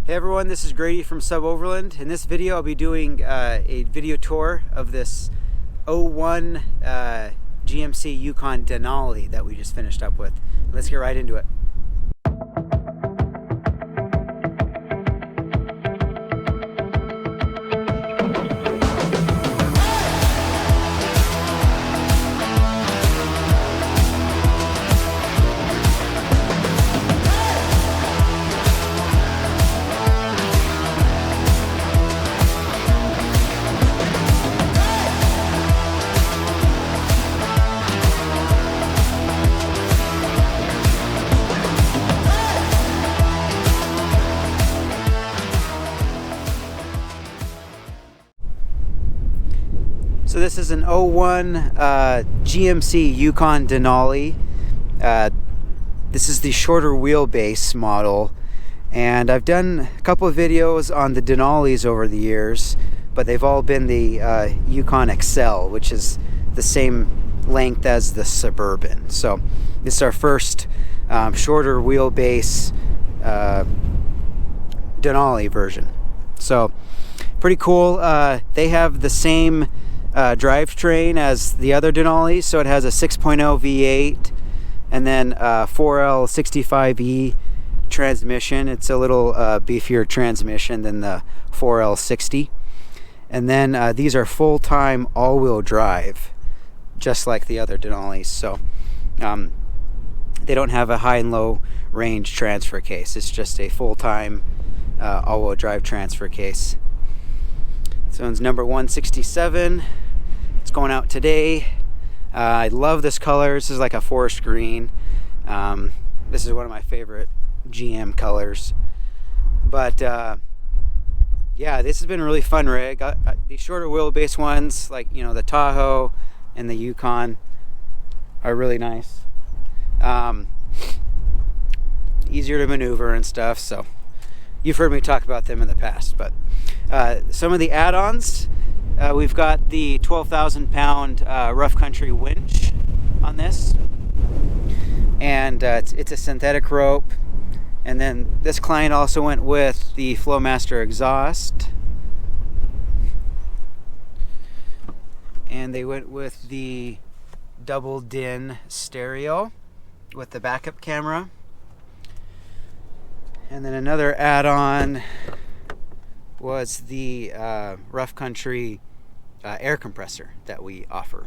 Hey everyone, this is Grady from SUBOVERLAND. In this video I'll be doing a video tour of this 01 GMC Yukon Denali that we just finished up with. Let's get right into it. So this is an 01 GMC Yukon Denali. This is the shorter wheelbase model, and I've done a couple of videos on the Denalis over the years, but they've all been the Yukon XL, which is the same length as the Suburban. So this is our first shorter wheelbase Denali version. So pretty cool. They have the same drivetrain as the other Denali, so it has a 6.0 V8 and then 4L65E transmission. It's a little beefier transmission than the 4L60, and then these are full-time all-wheel drive, just like the other Denalis. So they don't have a high and low range transfer case. It's just a full-time all-wheel drive transfer case. This one's number 167. It's going out today. I love this color. This is like a forest green. This is one of my favorite GM colors. But yeah, this has been a really fun rig. These shorter wheelbase ones, like the Tahoe and the Yukon, are really nice. Easier to maneuver and stuff. So you've heard me talk about them in the past. But some of the add-ons. We've got the 12,000 pound rough country winch on this, and it's a synthetic rope. And then this client also went with the Flowmaster exhaust, and they went with the double din stereo with the backup camera. And then another add-on was the rough country air compressor that we offer.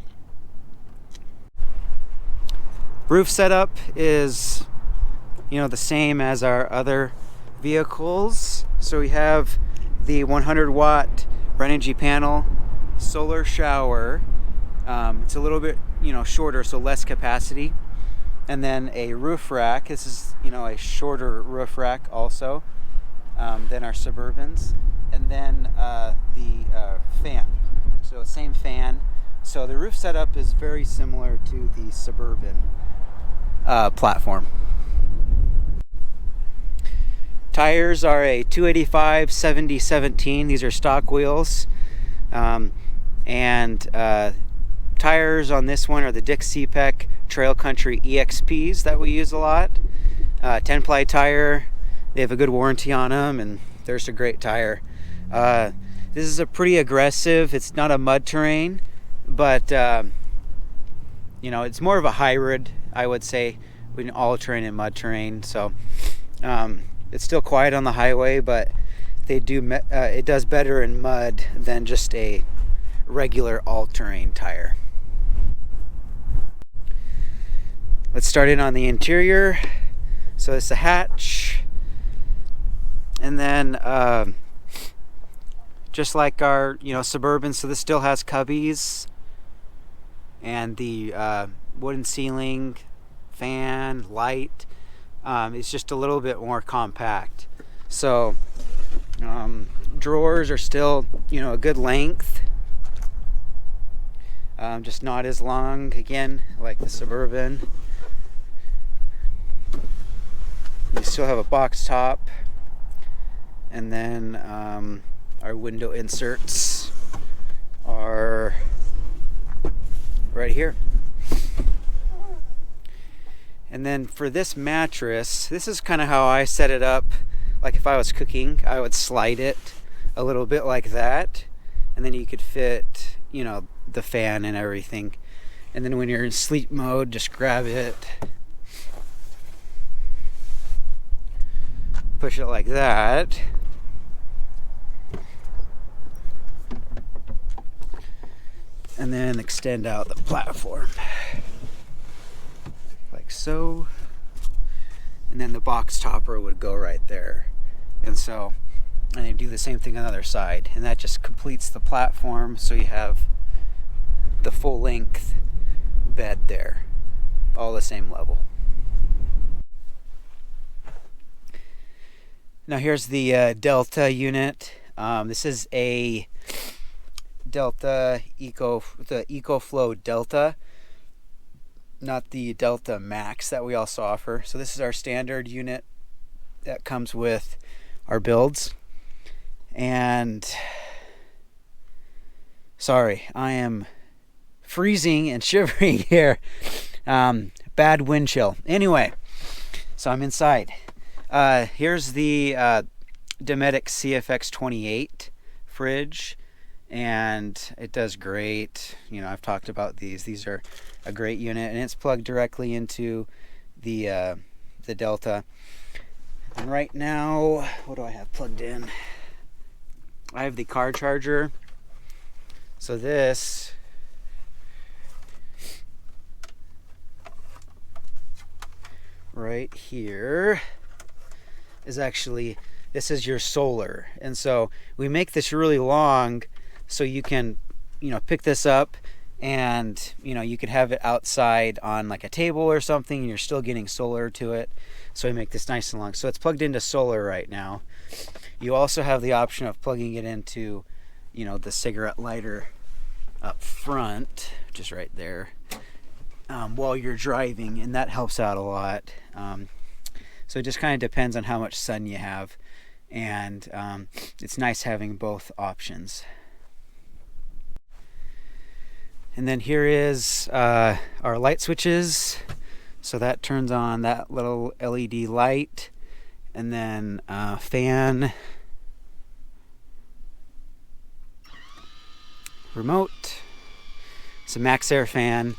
Roof setup is the same as our other vehicles. So we have the 100 watt Renogy panel, solar shower. It's a little bit shorter, so less capacity, and then a roof rack. This is a shorter roof rack also than our Suburbans. And then the fan, so same fan. So the roof setup is very similar to the Suburban platform. Tires are a 285 70/17. These are stock wheels, and tires on this one are the Dick Peck Trail Country EXPs that we use a lot. 10-ply tire. They have a good warranty on them, and they're just a great tire. This is a pretty aggressive, it's not a mud terrain, but it's more of a hybrid, I would say, between all terrain and mud terrain. So it's still quiet on the highway, but it does better in mud than just a regular all-terrain tire. Let's start in on the interior. So it's a hatch, and then just like our Suburban, so this still has cubbies, and the wooden ceiling, fan, light. It's just a little bit more compact. So drawers are still a good length, just not as long, again, like the Suburban. You still have a box top, and then our window inserts are right here. And then for this mattress, this is kind of how I set it up like if I was cooking, I would slide it a little bit like that, and then you could fit, you know, the fan and everything. And then when you're in sleep mode, just grab it, push it like that, and then extend out the platform like so, and then the box topper would go right there. And so, and they do the same thing on the other side, and that just completes the platform, so you have the full length bed there, all the same level. Now here's the Delta unit. This is a Delta the EcoFlow Delta, not the Delta Max that we also offer. So this is our standard unit that comes with our builds. And sorry, I am freezing and shivering here. Bad wind chill. Anyway, so I'm inside. Here's the Dometic CFX28 fridge, and it does great. You know, I've talked about these. These are a great unit, and it's plugged directly into the Delta. And right now, what do I have plugged in? I have the car charger. So this right here is actually, this is your solar. And so we make this really long so you can, you know, pick this up and, you know, you could have it outside on like a table or something and you're still getting solar to it. So we make this nice and long. So it's plugged into solar right now. You also have the option of plugging it into, you know, the cigarette lighter up front, just right there, while you're driving, and that helps out a lot. So it just kind of depends on how much sun you have, and it's nice having both options. And then here is our light switches. So that turns on that little LED light, and then fan, remote. It's a Max Air fan.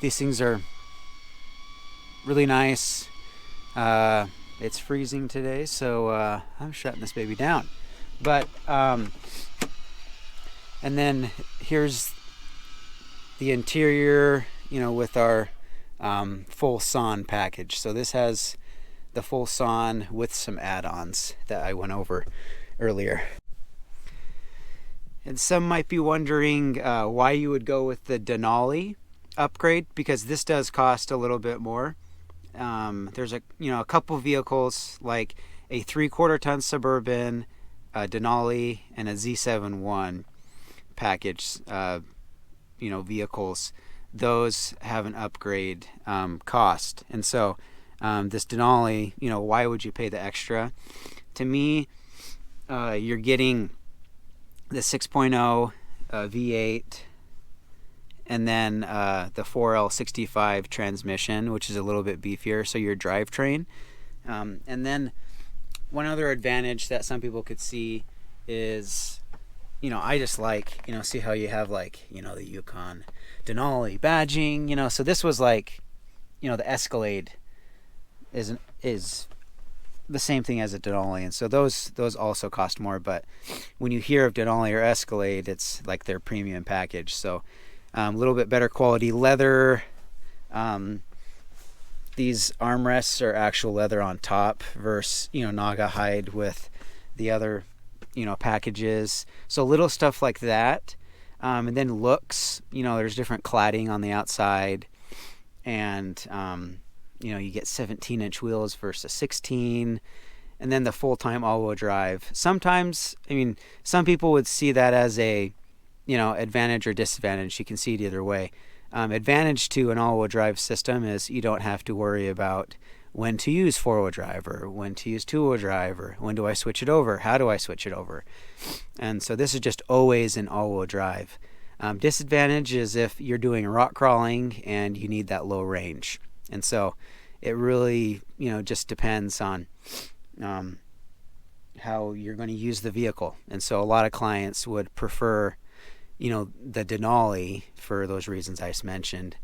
These things are really nice. It's freezing today, so I'm shutting this baby down. But and then here's the interior, you know, with our full sawn package. So this has the full sawn with some add-ons that I went over earlier. And some might be wondering why you would go with the Denali upgrade, because this does cost a little bit more. There's a couple vehicles like a 3/4 ton Suburban, Denali, and a Z71 package. Vehicles. Those have an upgrade cost, and so this Denali, why would you pay the extra? To me, you're getting the 6.0 V8, and then the 4L65 transmission, which is a little bit beefier, so your drivetrain. And then one other advantage that some people could see is, I just like, see how you have like, the Yukon Denali badging, so this was like, the Escalade is the same thing as a Denali, and so those also cost more. But when you hear of Denali or Escalade, it's like their premium package. So a little bit better quality leather. These armrests are actual leather on top versus Naga hide with the other packages. So little stuff like that. And then looks, there's different cladding on the outside, and you get 17-inch wheels versus 16, and then the full-time all-wheel drive. Sometimes, some people would see that as a, advantage or disadvantage. You can see it either way. Advantage to an all-wheel drive system is you don't have to worry about when to use four-wheel drive or when to use two-wheel drive, or when do I switch it over? How do I switch it over? And so this is just always an all-wheel drive. Disadvantage is if you're doing rock crawling and you need that low range. And so it really, just depends on, how you're going to use the vehicle. And so a lot of clients would prefer, the Denali for those reasons I just mentioned.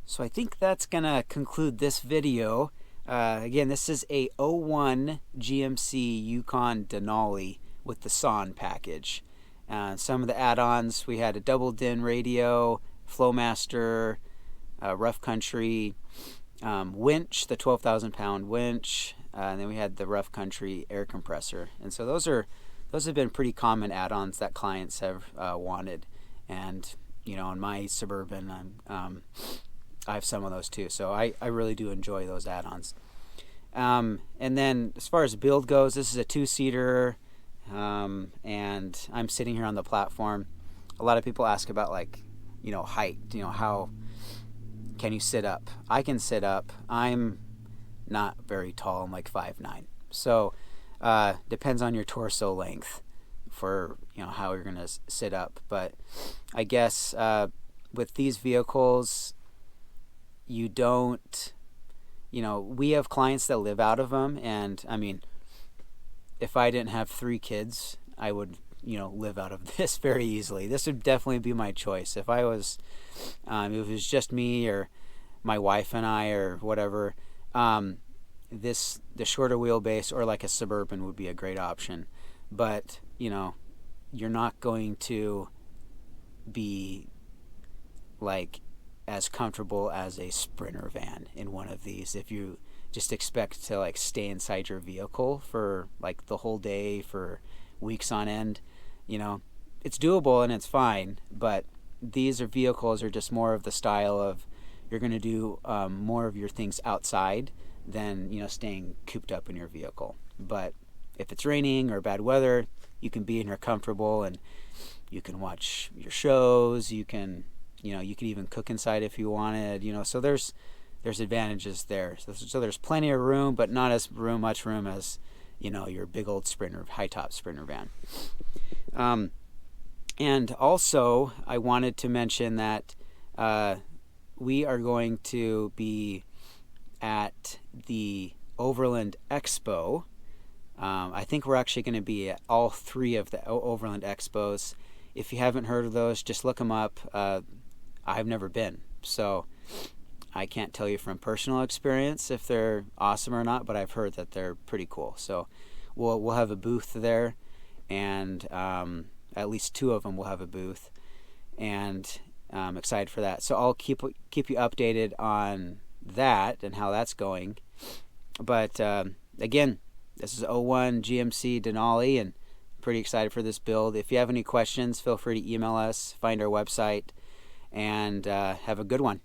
So I think that's going to conclude this video. Again, this is a 01 GMC Yukon Denali with the Son package. Some of the add-ons, we had a double DIN radio, Flowmaster, rough country, winch, the 12,000 pound winch, and then we had the rough country air compressor. And so those have been pretty common add-ons that clients have wanted. And in my Suburban, I have some of those too. So I really do enjoy those add-ons. And then as far as build goes, this is a 2-seater, and I'm sitting here on the platform. A lot of people ask about height, how can you sit up? I can sit up. I'm not very tall. I'm like 5'9". So depends on your torso length for how you're gonna sit up. But I guess with these vehicles, you don't, we have clients that live out of them, and I mean, if I didn't have 3 kids, I would live out of this very easily. This would definitely be my choice if I was if it was just me or my wife and I or whatever. The shorter wheelbase or like a Suburban would be a great option. But you're not going to be like as comfortable as a Sprinter van in one of these if you just expect to stay inside your vehicle for the whole day for weeks on end. It's doable and it's fine, but these vehicles are just more of the style of you're going to do more of your things outside than staying cooped up in your vehicle. But if it's raining or bad weather, you can be in here comfortable and you can watch your shows. You can you could even cook inside if you wanted. So there's advantages there. So there's plenty of room, but not as much room as your big old Sprinter, high top Sprinter van. And also I wanted to mention that we are going to be at the Overland Expo. I think we're actually going to be at all 3 of the Overland Expos. If you haven't heard of those, just look them up. I've never been, so I can't tell you from personal experience if they're awesome or not, but I've heard that they're pretty cool. So we'll have a booth there, and at least 2 of them will have a booth, and I'm excited for that. So I'll keep you updated on that and how that's going. But again, this is 01 GMC Denali, and pretty excited for this build. If you have any questions, feel free to email us, find our website, and have a good one.